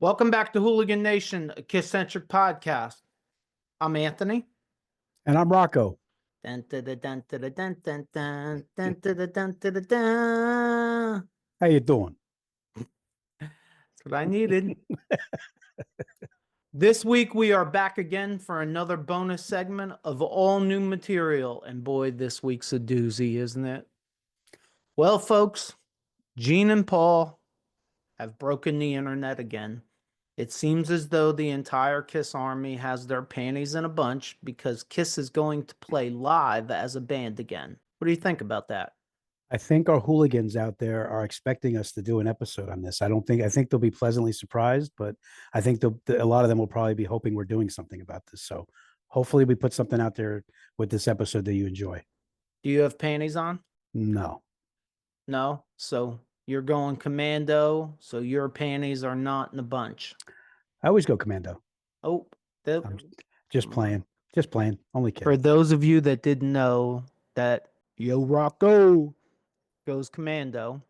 Welcome back to Hooligan Nation, a KISS-Centric podcast. I'm Anthony. And I'm Rocco. Dun, dun, dun, dun, dun, dun, dun, dun, dun, dun, dun, dun, dun. How you doing? That's what I needed. This week we are back again for another bonus segment of all new material. And boy, this week's a doozy, isn't it? Well, folks, Gene and Paul have broken the internet again. It seems as though the entire KISS army has their panties in a bunch because KISS is going to play live as a band again. What do you think about that? I think our hooligans out there are expecting us to do an episode on this. I think they'll be pleasantly surprised, but I think a lot of them will probably be hoping we're doing something about this. So hopefully we put something out there with this episode that you enjoy. Do you have panties on? No. No? So you're going commando, so your panties are not in a bunch. I always go commando. Oh, I'm just playing. Just playing. Only kidding. For those of you that didn't know that Yo Rocco goes commando,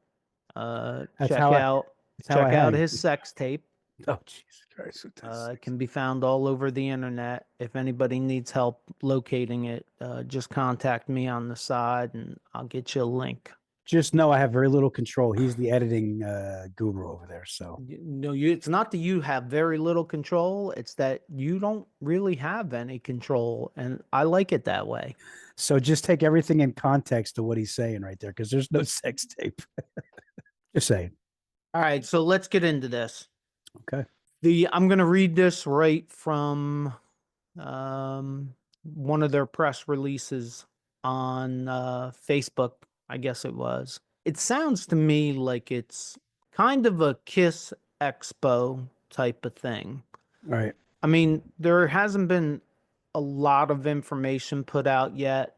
check out his sex tape. Oh, Jesus Christ. It can be found all over the internet. If anybody needs help locating it, just contact me on the side and I'll get you a link. Just know I have very little control. He's the editing guru over there. So no, it's not that you have very little control. It's that you don't really have any control. And I like it that way. So just take everything in context to what he's saying right there, because there's no sex tape. Just saying. All right. So let's get into this. Okay. I'm going to read this right from one of their press releases on Facebook, I guess it was. It sounds to me like it's kind of a KISS Expo type of thing. Right. I mean, there hasn't been a lot of information put out yet,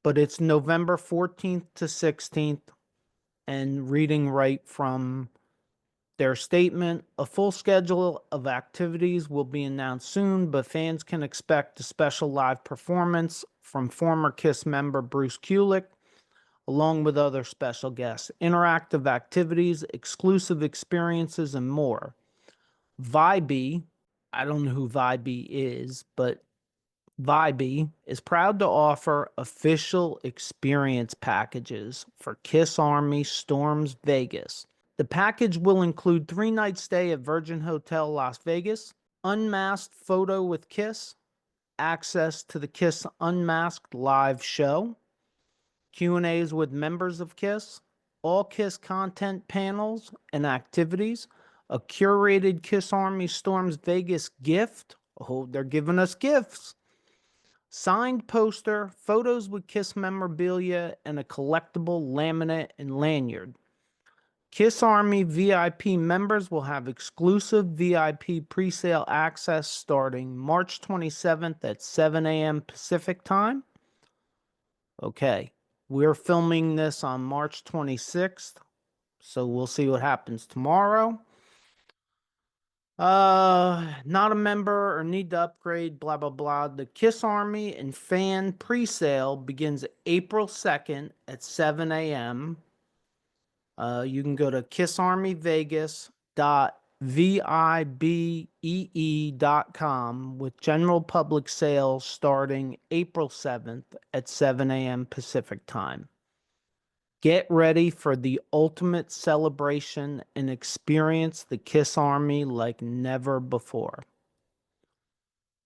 but it's November 14th to 16th, and reading right from their statement, a full schedule of activities will be announced soon, but fans can expect a special live performance from former KISS member Bruce Kulick, along with other special guests, interactive activities, exclusive experiences, and more. Vibe, I don't know who Vibe is, but Vibe is proud to offer official experience packages for KISS Army Storms Vegas. The package will include 3-night stay at Virgin Hotel Las Vegas, unmasked photo with KISS, access to the KISS Unmasked live show, Q&As with members of KISS, all KISS content panels and activities, a curated KISS Army Storms Vegas gift. Oh, they're giving us gifts. Signed poster, photos with KISS memorabilia, and a collectible laminate and lanyard. KISS Army VIP members will have exclusive VIP presale access starting March 27th at 7 a.m. Pacific time. Okay, we're filming this on March 26th, so we'll see what happens tomorrow. Not a member or need to upgrade, blah, blah, blah. The KISS Army and fan presale begins April 2nd at 7 a.m. You can go to kissarmyvegas.vibee.com with general public sales starting April 7th at 7 a.m. Pacific time. Get ready for the ultimate celebration and experience the KISS Army like never before.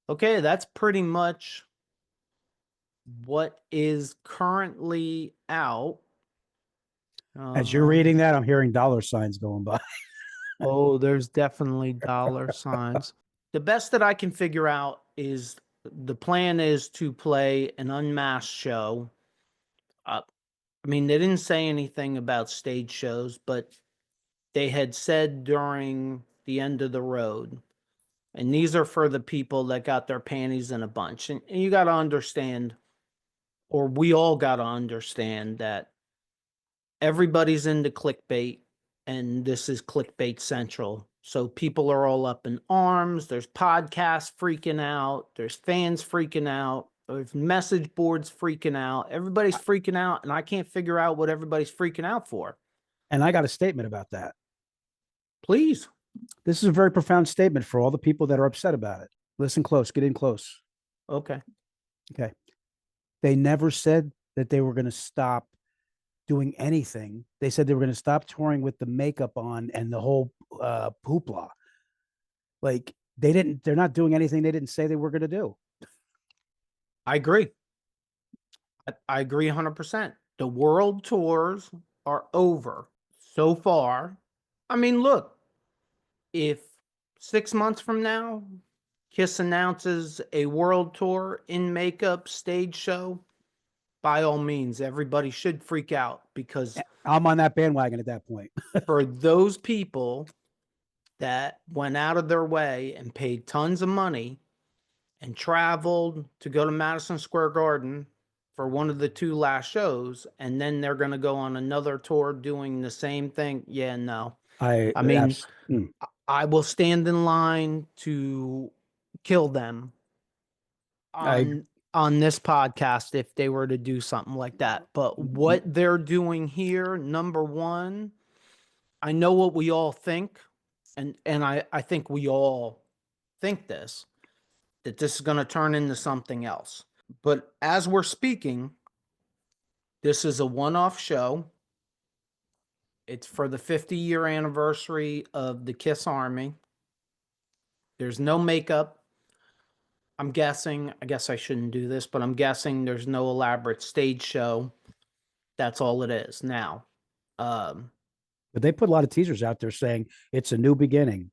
Okay, that's pretty much what is currently out. As you're reading that, I'm hearing dollar signs going by. Oh, there's definitely dollar signs. The best that I can figure out is the plan is to play an unmasked show. I mean, they didn't say anything about stage shows, but they had said during the end of the road, and these are for the people that got their panties in a bunch. And you got to understand, or we all got to understand, that everybody's into clickbait, and this is clickbait central. So people are all up in arms. There's podcasts freaking out. There's fans freaking out. There's message boards freaking out. Everybody's freaking out, and I can't figure out what everybody's freaking out for. And I got a statement about that. Please. This is a very profound statement for all the people that are upset about it. Listen close, get in close. Okay. Okay. They never said that they were going to stop doing anything. They said they were going to stop touring with the makeup on and the whole hoopla. Like they're not doing anything they didn't say they were going to do. I agree. I agree 100%. The world tours are over so far. I mean, look, if 6 months from now, Kiss announces a world tour in makeup stage show, by all means, everybody should freak out because I'm on that bandwagon at that point. for those people that went out of their way and paid tons of money and traveled to go to Madison Square Garden for one of the two last shows, and then they're going to go on another tour doing the same thing. Yeah, no. I I mean, mm, I will stand in line to kill them I on this podcast if they were to do something like that. But what they're doing here, number one, I know what we all think, and I think we all think this, that this is going to turn into something else. But as we're speaking, this is a one-off show. It's for the 50-year anniversary of the Kiss Army. There's no makeup. I'm guessing, I guess I shouldn't do this, but I'm guessing there's no elaborate stage show. That's all it is. Now, um, but they put a lot of teasers out there saying it's a new beginning.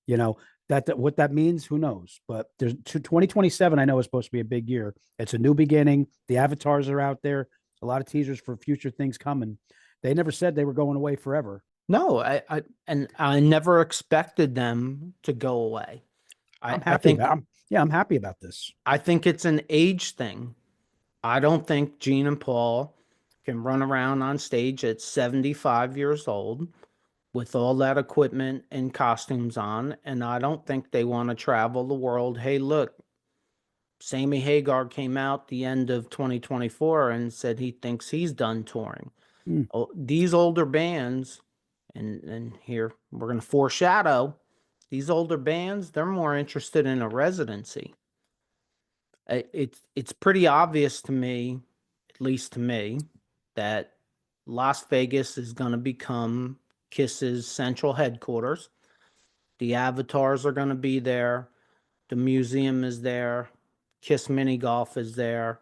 You know, that what that means, who knows? But there's 2027, I know is supposed to be a big year. It's a new beginning. The avatars are out there, a lot of teasers for future things coming. They never said they were going away forever. no, and I never expected them to go away. I'm happy about I'm happy about this. I think it's an age thing. I don't think Gene and Paul can run around on stage at 75 years old with all that equipment and costumes on, and I don't think they want to travel the world. Hey, look, Sammy Hagar came out the end of 2024 and said he thinks he's done touring. Mm. Oh, these older bands, and here we're going to foreshadow, these older bands, they're more interested in a residency. It's pretty obvious to me, at least to me, that Las Vegas is going to become Kiss's central headquarters. The avatars are going to be there. The museum is there. Kiss Mini Golf is there.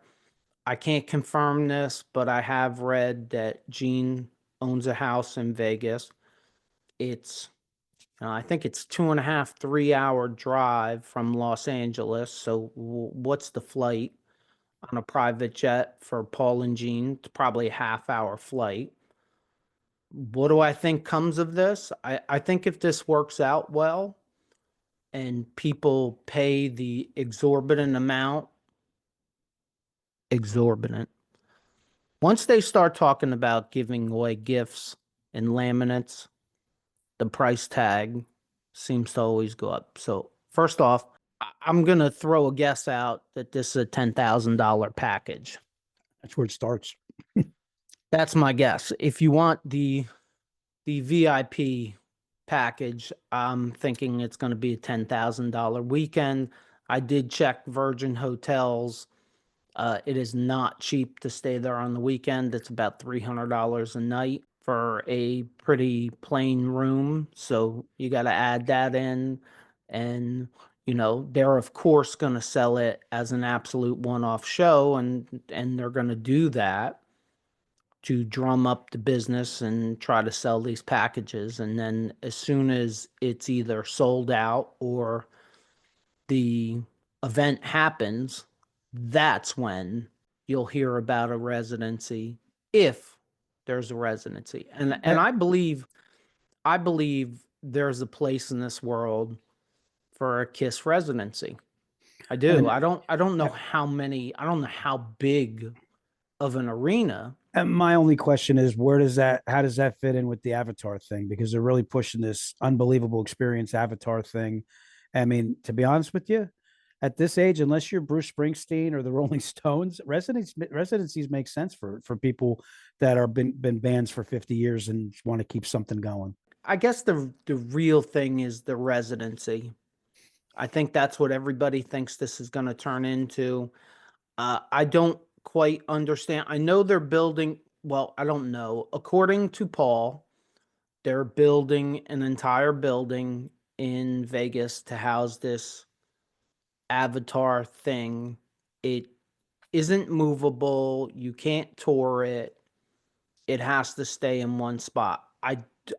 I can't confirm this, but I have read that Gene owns a house in Vegas. It's, I think it's 2.5, 3 hour drive from Los Angeles. So what's the flight on a private jet for Paul and Gene? It's probably a half-hour flight. What do I think comes of this? I think if this works out well and people pay the exorbitant amount, exorbitant. Once they start talking about giving away gifts and laminates, the price tag seems to always go up. So, first off, I'm going to throw a guess out that this is a $10,000 package. That's where it starts. That's my guess. If you want the VIP package, I'm thinking it's going to be a $10,000 weekend. I did check Virgin Hotels. It is not cheap to stay there on the weekend. It's about $300 a night for a pretty plain room. So you got to add that in. And, they're of course going to sell it as an absolute one-off show, and they're going to do that to drum up the business and try to sell these packages. And then as soon as it's either sold out or the event happens, that's when you'll hear about a residency, if there's a residency. And I believe there's a place in this world for a KISS residency. I do. And, I don't know how many, I don't know how big of an arena. and my only question is, how does that fit in with the Avatar thing? Because they're really pushing this unbelievable experience Avatar thing. I mean, to be honest with you, at this age, unless you're Bruce Springsteen or the Rolling Stones, residencies make sense for people that are been bands for 50 years and want to keep something going. I guess the real thing is the residency. I think that's what everybody thinks this is going to turn into. I don't quite understand. I know they're building, well, I don't know. According to Paul, they're building an entire building in Vegas to house this Avatar thing. It isn't movable. You can't tour it. It has to stay in one spot.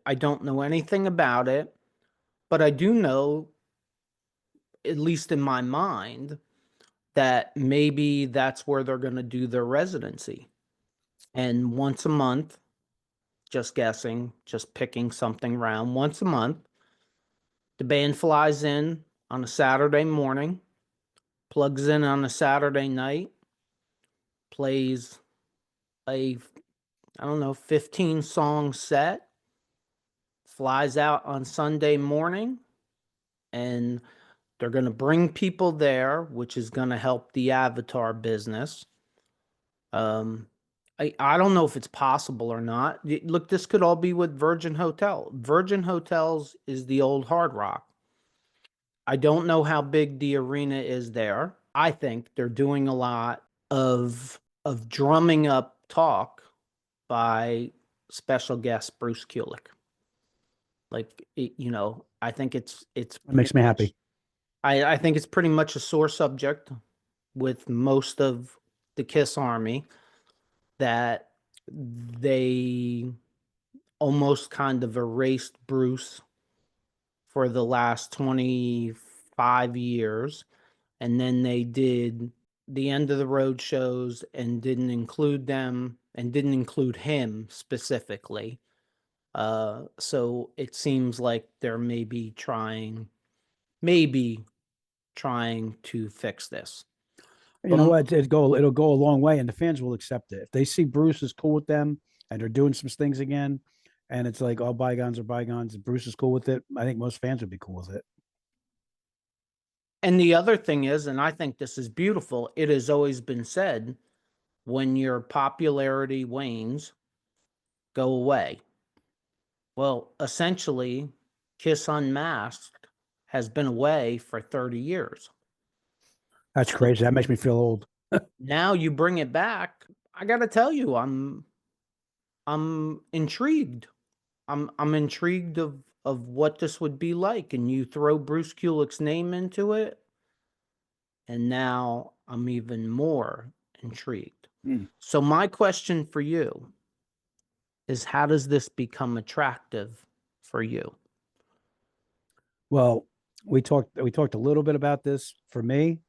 I don't know anything about it, but I do know, at least in my mind, that maybe that's where they're going to do their residency. And once a month, just guessing, just picking something around, once a month, the band flies in on a Saturday morning, plugs in on a Saturday night, plays a, I don't know, 15 song set, flies out on Sunday morning, and they're going to bring people there, which is going to help the Avatar business. Um, I don't know if it's possible or not. Look, this could all be with Virgin Hotel. Virgin Hotels is the old Hard Rock. I don't know how big the arena is there. I think they're doing a lot of drumming up talk by special guest Bruce Kulick. Like I think it's It makes pretty me much. happy. I think it's pretty much a sore subject with most of the Kiss Army that they almost kind of erased Bruce for the last 25 years. And then they did the end of the road shows and didn't include them and didn't include him specifically. So it seems like they're maybe trying to fix this. You But know what? It'll go a long way, and the fans will accept it if they see Bruce is cool with them and they're doing some things again, and it's like all bygones are bygones. And Bruce is cool with it. I think most fans would be cool with it. and the other thing is, and I think this is beautiful, it has always been said, when your popularity wanes, go away. Well, essentially, Kiss Unmasked has been away for 30 years. That's So crazy. That makes me feel old. now you bring it back. I got to tell you, I'm intrigued. I'm intrigued of what this would be like, and you throw Bruce Kulick's name into it, and now I'm even more intrigued. Hmm. So my question for you is, how does this become attractive for you? Well, we talked a little bit about this. For me,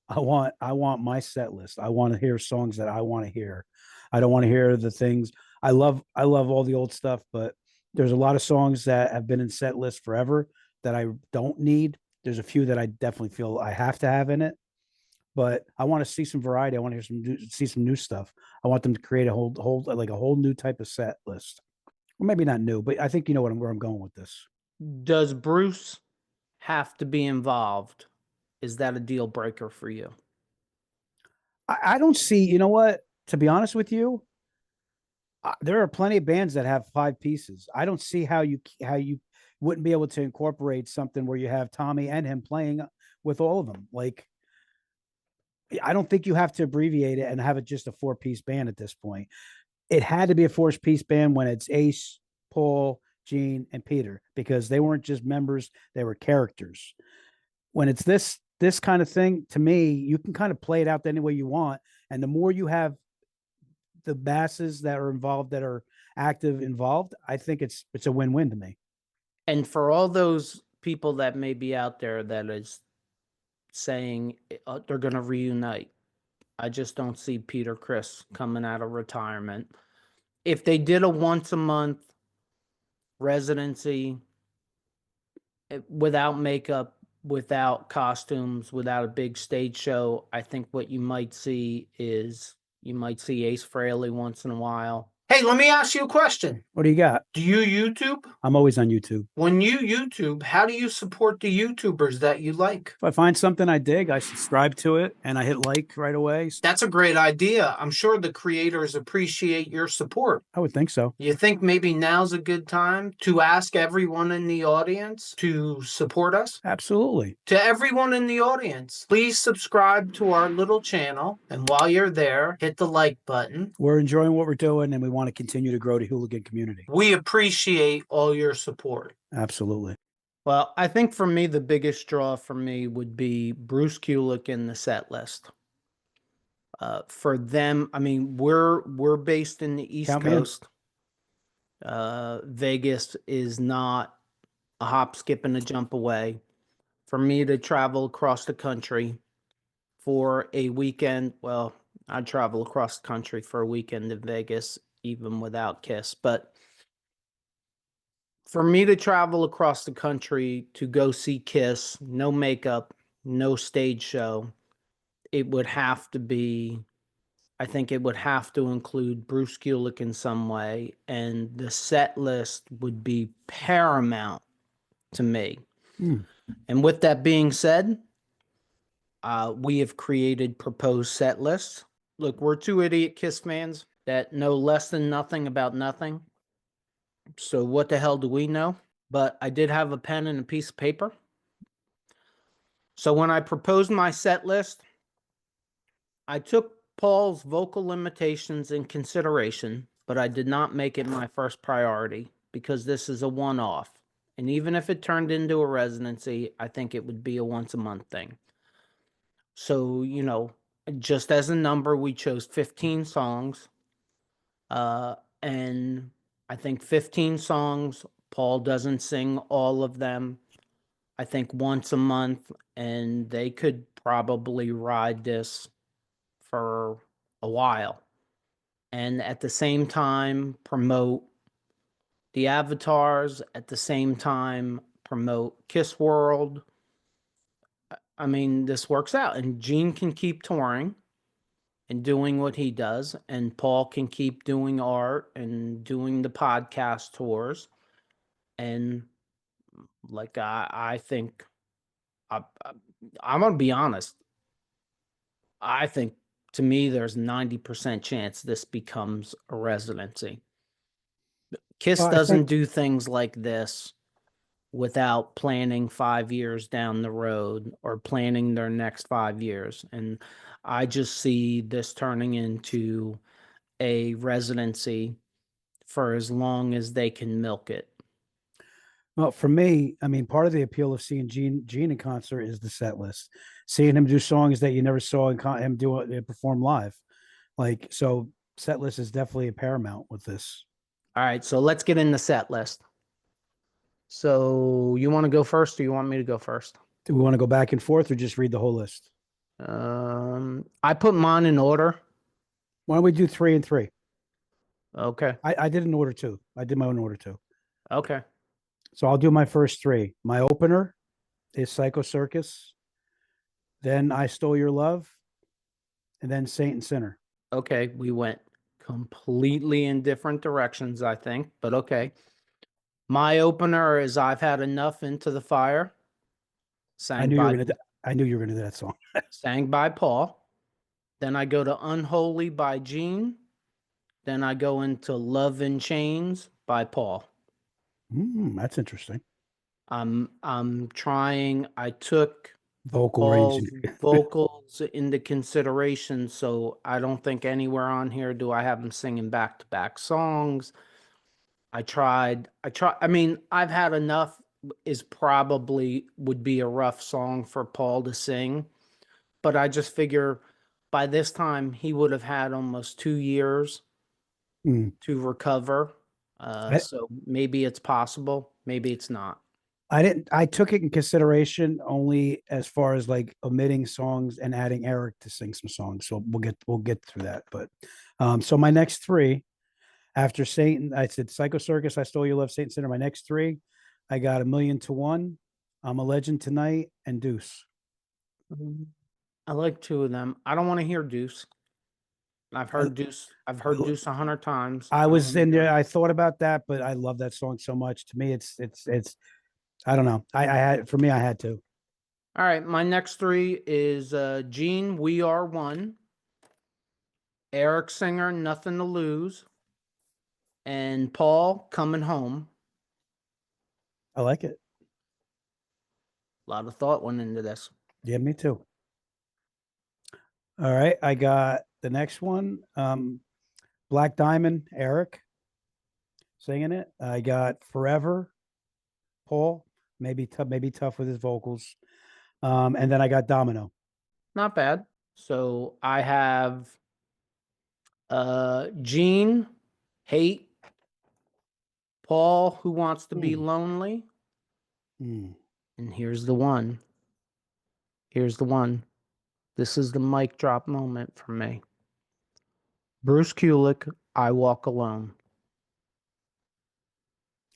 I want my set list. I want to hear songs that I want to hear. I don't want to hear the things I love all the old stuff, but there's a lot of songs that have been in set list forever that I don't need. There's a few that I definitely feel I have to have in it, but I want to see some variety. I want to see some new stuff. I want them to create a whole new type of set list. Or maybe not new, but I think you know where I'm going with this. Does Bruce have to be involved? Is that a deal breaker for you? I don't see, you know what? To be honest with you, there are plenty of bands that have five pieces. I don't see how you wouldn't be able to incorporate something where you have Tommy and him playing with all of them. Like I don't think you have to abbreviate it and have it just a four-piece band at this point. It had to be a four-piece band when it's Ace, Paul, Gene, and Peter because they weren't just members; they were characters. When it's this kind of thing, to me, you can kind of play it out any way you want, and the more you have the masses that are involved that are active involved, I think it's a win-win to me. And for all those people that may be out there that is saying they're going to reunite, I just don't see Peter Chris coming out of retirement. If they did a once a month residency without makeup, without costumes, without a big stage show, I think what you might see is you might see Ace Frehley once in a while. Hey, let me ask you a question. What do you got? Do you YouTube? I'm always on YouTube. When you YouTube, how do you support the YouTubers that you like? If I find something I dig, I subscribe to it and I hit like right away. That's a great idea. I'm sure the creators appreciate your support. I would think so. You think maybe now's a good time to ask everyone in the audience to support us? Absolutely. To everyone in the audience, please subscribe to our little channel. And while you're there, hit the like button. We're enjoying what we're doing and we want to continue to grow the hooligan community. We appreciate all your support. Absolutely. Well, I think for me, the biggest draw for me would be Bruce Kulick in the set list. For them, I mean, we're based in the East Count me in. Coast. Vegas is not a hop, skip, and a jump away. For me to travel across the country for a weekend, well, I'd travel across the country for a weekend in Vegas, even without KISS. But for me to travel across the country to go see KISS, no makeup, no stage show, it would have to be, I think it would have to include Bruce Kulick in some way, and the set list would be paramount to me. And with that being said, we have created proposed set lists. Look, we're two idiot KISS fans that know less than nothing about nothing. So what the hell do we know? But I did have a pen and a piece of paper. So when I proposed my set list, I took Paul's vocal limitations in consideration, but I did not make it my first priority because this is a one-off. And even if it turned into a residency, I think it would be a once-a-month thing. So, you know, just as a number, we chose 15 songs. And I think 15 songs, Paul doesn't sing all of them. I think once a month, and they could probably ride this for a while. And at the same time, promote the avatars, at the same time, promote Kiss World. I mean, this works out, and Gene can keep touring and doing what he does, and Paul can keep doing art and doing the podcast tours. And like I think I'm gonna be honest. I think to me there's 90% chance this becomes a residency. KISS Well, I doesn't think do things like this without planning 5 years down the road or planning their next 5 years. And I just see this turning into a residency for as long as they can milk it. well, for me, I mean, part of the appeal of seeing Gene in concert is the set list. Seeing him do songs that you never saw him do perform live. Like, so set list is definitely a paramount with this. All right, so let's get in the set list. So you want to go first or you want me to go first? Do we want to go back and forth or just read the whole list? I put mine in order. Why don't we do 3 and 3? Okay. I did an order too. I did my own order too. Okay. So I'll do my first 3. My opener is Psycho Circus, then I Stole Your Love, and then Saint and Sinner. Okay. We went completely in different directions, I think, but okay. My opener is I've Had Enough Into the Fire. I knew you were gonna. I knew you were gonna do that song. Sang by Paul. Then I go to Unholy by Gene. Then I go into Love in Chains by Paul. That's interesting. I'm trying. I took Vocal all range. vocals into consideration, so I don't think anywhere on here do I have them singing back-to-back songs. I mean, I've Had Enough is probably would be a rough song for Paul to sing, but I just figure by this time he would have had almost 2 years to recover. So maybe it's possible, maybe it's not. I didn't. I took it in consideration only as far as like omitting songs and adding Eric to sing some songs. So we'll get through that. But so my next 3 after Satan, I said Psycho Circus, I Stole Your Love, Saint Center. My next 3, I got 1,000,000 to 1, I'm a Legend Tonight, and Deuce. I like 2 of them. I don't want to hear Deuce. I've I, heard Deuce. I've heard Deuce 100 times. I was in And there. I thought about that, but I love that song so much. To me, it's. I don't know. I had for me, I had to. all right, my next three is Gene, We Are One, Eric Singer, Nothing to Lose, and Paul, Coming Home. I like it. A lot of thought went into this. Yeah, me too. All right, I got the next one. Black Diamond, Eric singing it. I got Forever, Paul. Maybe tough with his vocals. And then I got Domino. Not bad. So I have Gene, Hate, Paul, Who Wants to Be Mm, Lonely, mm. and here's the one. Here's the one. This is the mic drop moment for me. Bruce Kulick, I Walk Alone.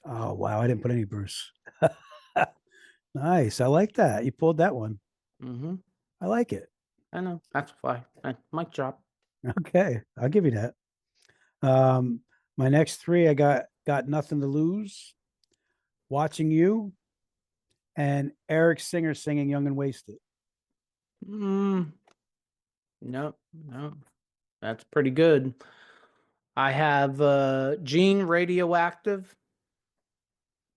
Oh wow, I didn't put any Bruce. Nice. I like that. You pulled that one. Mm-hmm. I like it. I know. That's why. Mic drop. Okay, I'll give you that. Um, my next three, I got Nothing to Lose, Watching You, and Eric Singer singing Young and Wasted. Mm, no, no. That's pretty good. I have Gene, Radioactive,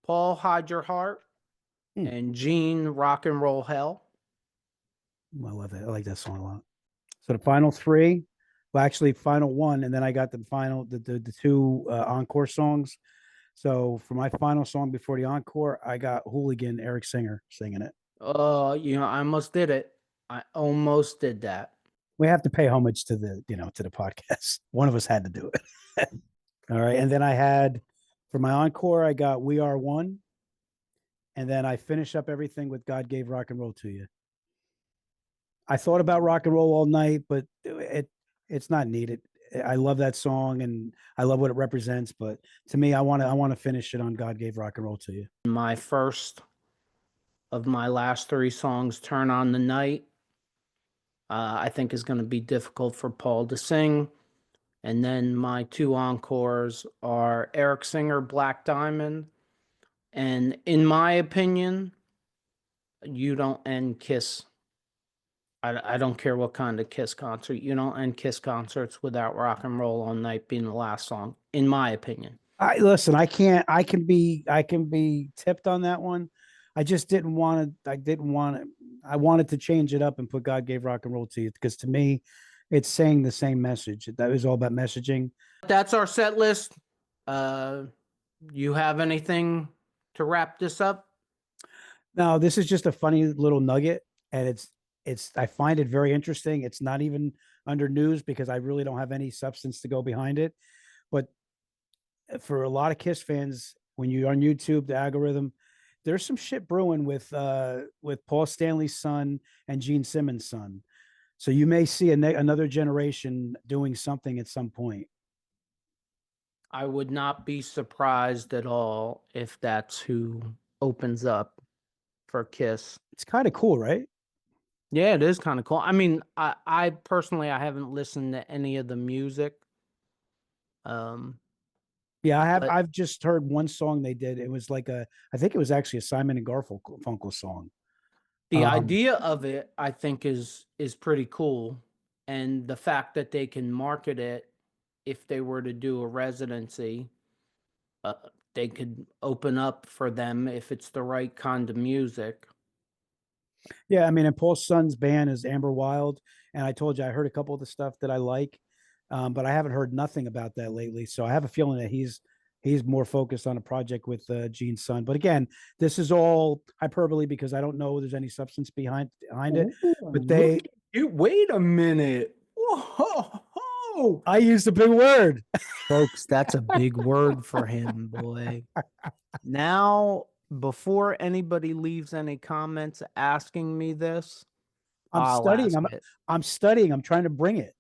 Paul, Hide Your Heart, Hmm. and Gene, Rock and Roll Hell. I love that. I like that song a lot. So the final three, well, actually, final one, and then I got the two encore songs. So for my final song before the encore, I got Hooligan, Eric Singer singing it. I almost did it. I almost did that. We have to pay homage to the podcast. One of us had to do it. All right, and then I had for my encore, I got We Are One, and then I finish up everything with God Gave Rock and Roll to You. I thought about rock and roll all night, but it's not needed. I love that song and I love what it represents, but to me, I want to finish it on God Gave Rock and Roll to You. My first of my last three songs, Turn on the Night, I think is going to be difficult for Paul to sing. And then my two encores are Eric Singer, Black Diamond. And in my opinion, you don't end Kiss. I don't care what kind of Kiss concert. You don't end Kiss concerts without Rock and Roll All Night being the last song, in my opinion. I listen. I can't. I can be tipped on that one. I just didn't want to. I didn't want to. I wanted to change it up and put God Gave Rock and Roll to You because to me, it's saying the same message. That was all about messaging. That's our set list. Uh, you have anything to wrap this up? Now, this is just a funny little nugget, and it's. I find it very interesting. It's not even under news because I really don't have any substance to go behind it. But for a lot of Kiss fans, when you're on YouTube, the algorithm, there's some shit brewing with Paul Stanley's son and Gene Simmons' son. So you may see another generation doing something at some point. I would not be surprised at all if that's who opens up for Kiss. It's kind of cool, right? Yeah, it is kind of cool. I mean, I personally I haven't listened to any of the music. Um, Yeah, I have. but I've just heard one song they did. It was like I think it was actually a Simon and Garfunkel song. the Um, idea of it, I think, is pretty cool. And the fact that they can market it if they were to do a residency, uh, they could open up for them if it's the right kind of music. Yeah, I mean, and Paul's son's band is Amber Wild, and I told you I heard a couple of the stuff that I like, but I haven't heard nothing about that lately. So I have a feeling that he's more focused on a project with Gene's son. But again, this is all hyperbole because I don't know there's any substance behind it. Ooh, But look at you. Wait a minute. Whoa. I used a big word. Folks, that's a big word for him, boy. Now, before anybody leaves any comments asking me this, I'm I'll studying. ask I'm it. I'm studying. I'm trying to bring it.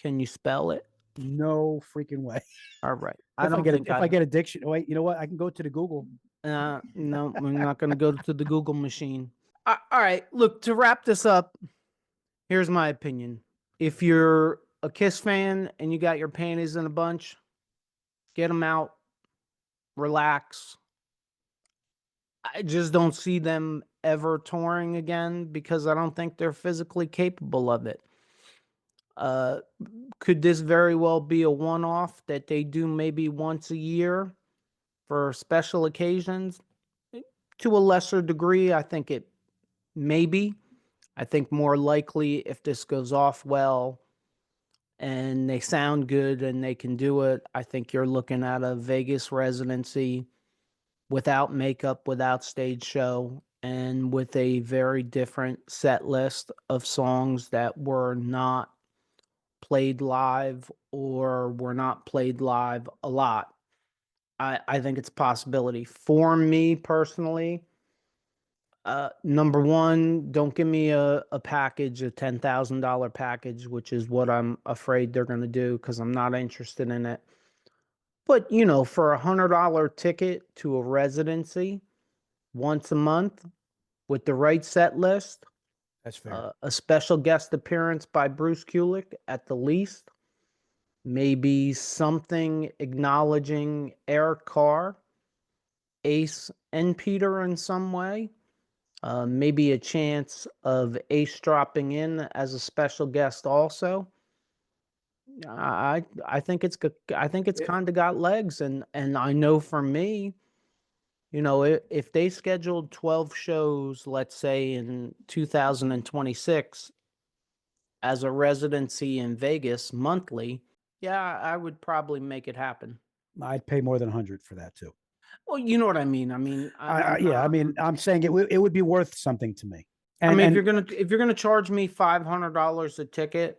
Can you spell it? No freaking way. All right. I don't think If I I. get addiction, wait, you know what? I can go to the Google. No, I'm not going to go to the Google machine. All right. Look, to wrap this up, here's my opinion. If you're a KISS fan and you got your panties in a bunch, get them out, relax. I just don't see them ever touring again because I don't think they're physically capable of it. Uh, could this very well be a one-off that they do maybe once a year for special occasions? To a lesser degree, I think it maybe. I think more likely if this goes off well and they sound good and they can do it, I think you're looking at a Vegas residency without makeup, without stage show, and with a very different set list of songs that were not played live or were not played live a lot. I think it's a possibility. For me personally, number one, don't give me a package, a $10,000 package, which is what I'm afraid they're going to do because I'm not interested in it. But, you know, for $100 ticket to a residency once a month with the right set list, That's fair. a special guest appearance by Bruce Kulick at the least, maybe something acknowledging Eric Carr, Ace, and Peter in some way. Maybe a chance of Ace dropping in as a special guest also. I think it's I think it's Yeah. kind of got legs, and I know for me, you know, if they scheduled 12 shows, let's say in 2026 as a residency in Vegas monthly, yeah, I would probably make it happen. I'd pay more than 100 for that too. Well, you know what I mean. I mean, I'm Yeah, I not. mean, I'm saying it would be worth something to me. I And mean, and if you're gonna charge me $500 a ticket,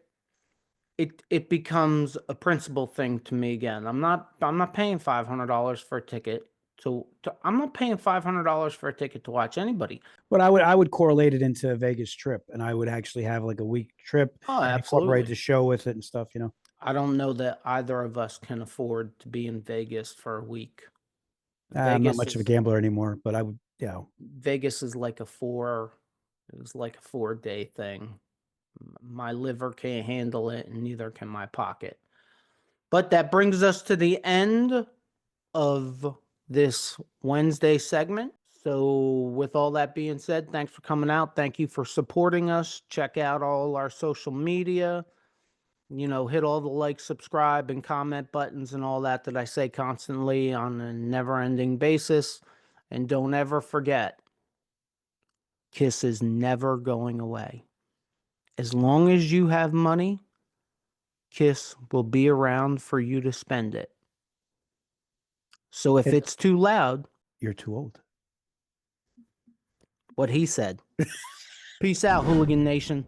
it becomes a principal thing to me again. I'm not paying $500 for a ticket to I'm not paying $500 for a ticket to watch anybody. but I would correlate it into a Vegas trip, and I would actually have like a week trip Oh, and incorporate absolutely. the show with it and stuff. I don't know that either of us can afford to be in Vegas for a week. I'm not Vegas much of a is gambler anymore, but I would, Vegas is like it was like a 4-day thing. My liver can't handle it, and neither can my pocket. But that brings us to the end of this Wednesday segment. So, with all that being said, thanks for coming out. Thank you for supporting us. Check out all our social media. You know, hit all the like, subscribe, and comment buttons and all that I say constantly on a never ending basis. And don't ever forget, KISS is never going away. As long as you have money, KISS will be around for you to spend it. So if it, it's too loud, you're too old. what he said. Peace out, Hooligan Nation.